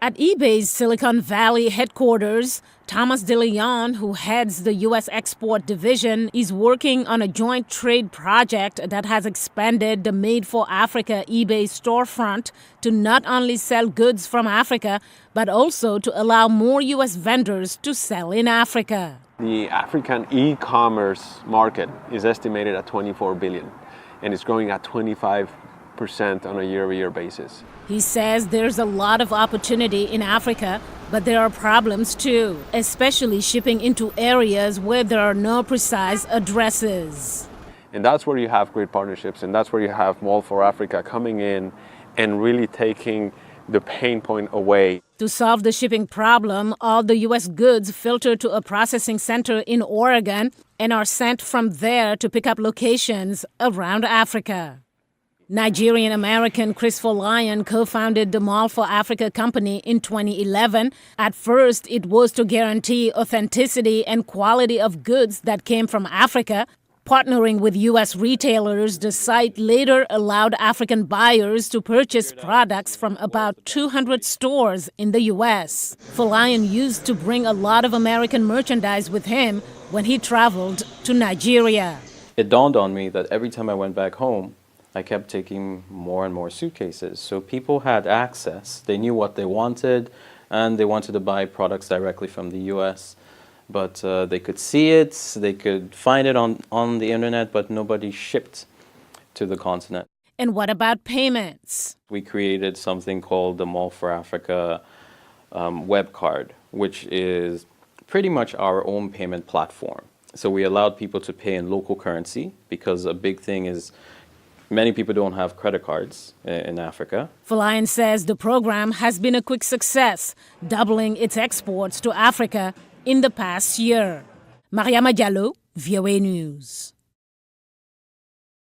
At eBay's Silicon Valley headquarters, Thomas DeLeon, who heads the U.S. export division, is working on a joint trade project that has expanded the Made for Africa eBay storefront to not only sell goods from Africa, but also to allow more U.S. vendors to sell in Africa. The African e-commerce market is estimated at $24 billion, and it's growing at 25% on a year-over-year basis. He says there's a lot of opportunity in Africa, but there are problems too, especially shipping into areas where there are no precise addresses. And that's where you have great partnerships, and that's where you have Mall for Africa coming in and really taking the pain point away. To solve the shipping problem, all the U.S. goods filter to a processing center in Oregon and are sent from there to pickup locations around Africa. Nigerian-American Chris Folayan co-founded the Mall for Africa company in 2011. At first, it was to guarantee authenticity and quality of goods that came from Africa. Partnering with U.S. retailers, the site later allowed African buyers to purchase products from about 200 stores in the U.S. Folayan used to bring a lot of American merchandise with him when he traveled to Nigeria. It dawned on me that every time I went back home, I kept taking more and more suitcases. So people had access. They knew what they wanted, and they wanted to buy products directly from the U.S. But they could see it, they could find it on the internet, but nobody shipped to the continent. And what about payments? We created something called the Mall for Africa web card, which is pretty much our own payment platform. So we allowed people to pay in local currency, because a big thing is many people don't have credit cards in Africa. Folayan says the program has been a quick success, doubling its exports to Africa in the past year. Mariama Diallo, VOA News.